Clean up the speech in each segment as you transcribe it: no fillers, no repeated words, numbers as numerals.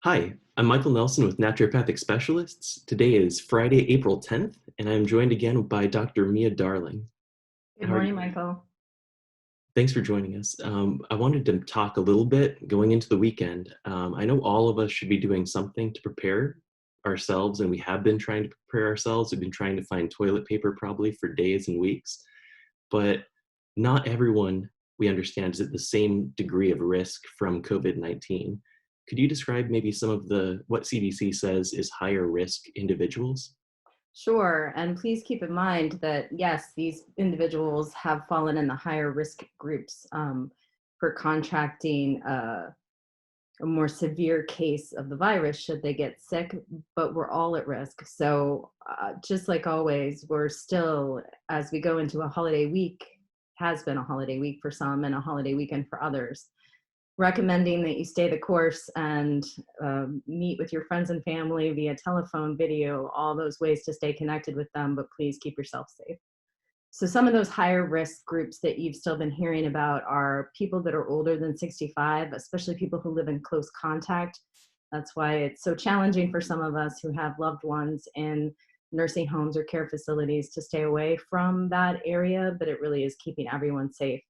Hi, I'm Michael Nelson with Naturopathic Specialists. Today is Friday, April 10th, and I'm joined again by Dr. Mia Darling. Good How are you morning, today? Michael. Thanks for joining us. I wanted to talk a little bit going into the weekend. I know all of us should be doing something to prepare ourselves, and we have been trying to prepare ourselves. We've been trying to find toilet paper probably for days and weeks, but not everyone we understand is at the same degree of risk from COVID-19. Could you describe maybe some of what CDC says is higher risk individuals? Sure. And please keep in mind that, yes, these individuals have fallen in the higher risk groups for contracting a more severe case of the virus should they get sick, but we're all at risk. So, just like always, we're still, as we go into a holiday week, has been a holiday week for some and a holiday weekend for others, recommending that you stay the course and meet with your friends and family via telephone, video, all those ways to stay connected with them, but please keep yourself safe. So some of those higher risk groups that you've still been hearing about are people that are older than 65, especially people who live in close contact. That's why it's so challenging for some of us who have loved ones in nursing homes or care facilities to stay away from that area, but it really is keeping everyone safe.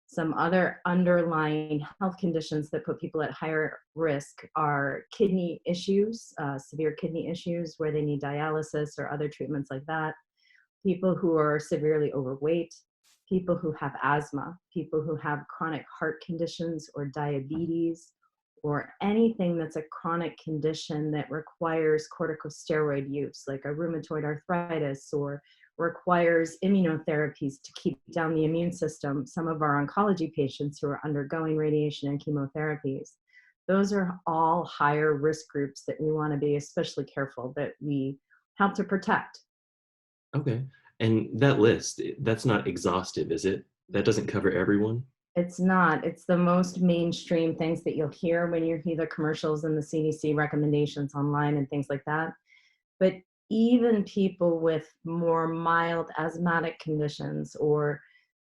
Some other underlying health conditions that put people at higher risk are kidney issues, severe kidney issues where they need dialysis or other treatments like that, people who are severely overweight, people who have asthma, people who have chronic heart conditions or diabetes, or anything that's a chronic condition that requires corticosteroid use, like a rheumatoid arthritis, or requires immunotherapies to keep down the immune system. Some of our oncology patients who are undergoing radiation and chemotherapies. Those are all higher risk groups that we want to be especially careful that we help to protect. Okay. And that list, that's not exhaustive, is it? That doesn't cover everyone? It's not. It's the most mainstream things that you'll hear when you hear the commercials and the CDC recommendations online and things like that. But even people with more mild asthmatic conditions or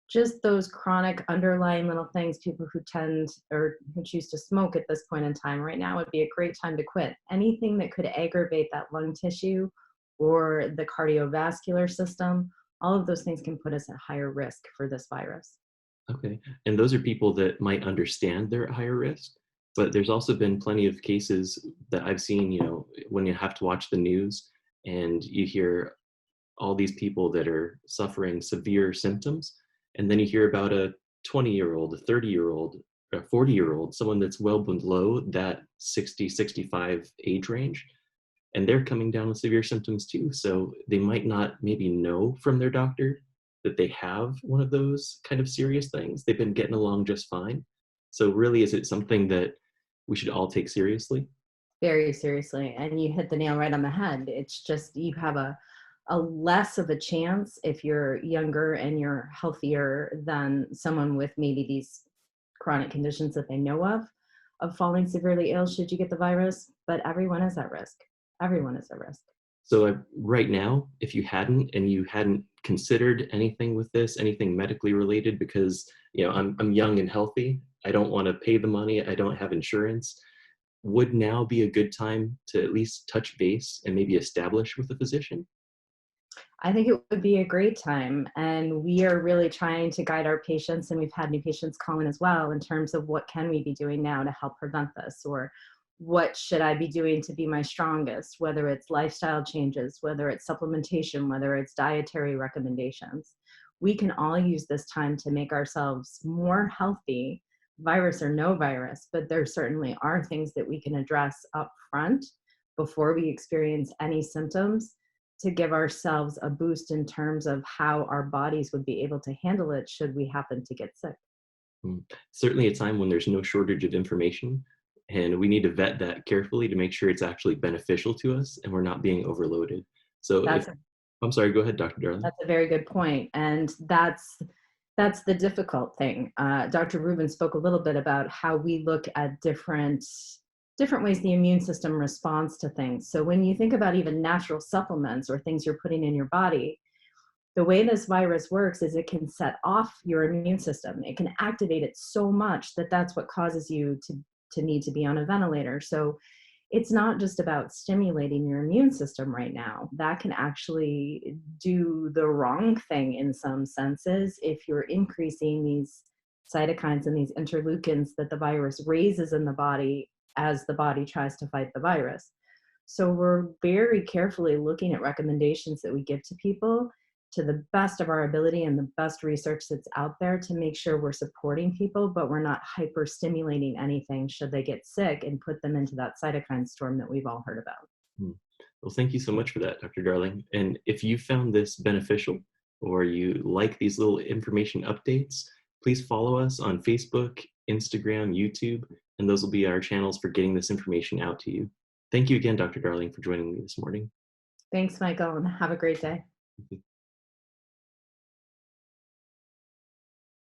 just those chronic underlying little things, people who tend or who choose to smoke at this point in time right now would be a great time to quit. Anything that could aggravate that lung tissue or the cardiovascular system, all of those things can put us at higher risk for this virus. Okay. And those are people that might understand they're at higher risk, but there's also been plenty of cases that I've seen, when you have to watch the news and you hear all these people that are suffering severe symptoms, and then you hear about a 20-year-old, a 30-year-old, a 40-year-old, someone that's well below that 60, 65 age range, and they're coming down with severe symptoms too. So they might not maybe know from their doctor that they have one of those kind of serious things. They've been getting along just fine. So really, is it something that we should all take seriously? Very seriously. And you hit the nail right on the head. It's just you have a less of a chance if you're younger and you're healthier than someone with maybe these chronic conditions that they know of falling severely ill should you get the virus. But everyone is at risk. Everyone is at risk. So right now, if you hadn't and you hadn't considered anything with this, anything medically related, because I'm young and healthy, I don't want to pay the money, I don't have insurance. Would now be a good time to at least touch base and maybe establish with a physician? I think it would be a great time. And we are really trying to guide our patients, and we've had new patients call in as well in terms of what can we be doing now to help prevent this, or what should I be doing to be my strongest, whether it's lifestyle changes, whether it's supplementation, whether it's dietary recommendations. We can all use this time to make ourselves more healthy, virus or no virus, but there certainly are things that we can address up front before we experience any symptoms to give ourselves a boost in terms of how our bodies would be able to handle it should we happen to get sick. Mm. Certainly a time when there's no shortage of information, and we need to vet that carefully to make sure it's actually beneficial to us and we're not being overloaded. So if That's a, I'm sorry, go ahead, Dr. Darling. that's a very good point, and that's the difficult thing. Dr. Rubin spoke a little bit about how we look at different ways the immune system responds to things. So when you think about even natural supplements or things you're putting in your body, the way this virus works is it can set off your immune system. It can activate it so much that that's what causes you to need to be on a ventilator. So it's not just about stimulating your immune system right now. That can actually do the wrong thing in some senses if you're increasing these cytokines and these interleukins that the virus raises in the body as the body tries to fight the virus. So we're very carefully looking at recommendations that we give to people to the best of our ability and the best research that's out there to make sure we're supporting people, but we're not hyper stimulating anything should they get sick and put them into that cytokine storm that we've all heard about. Hmm. Well, thank you so much for that, Dr. Darling. And if you found this beneficial or you like these little information updates, please follow us on Facebook, Instagram, YouTube, and those will be our channels for getting this information out to you. Thank you again, Dr. Darling, for joining me this morning. Thanks, Michael, and have a great day.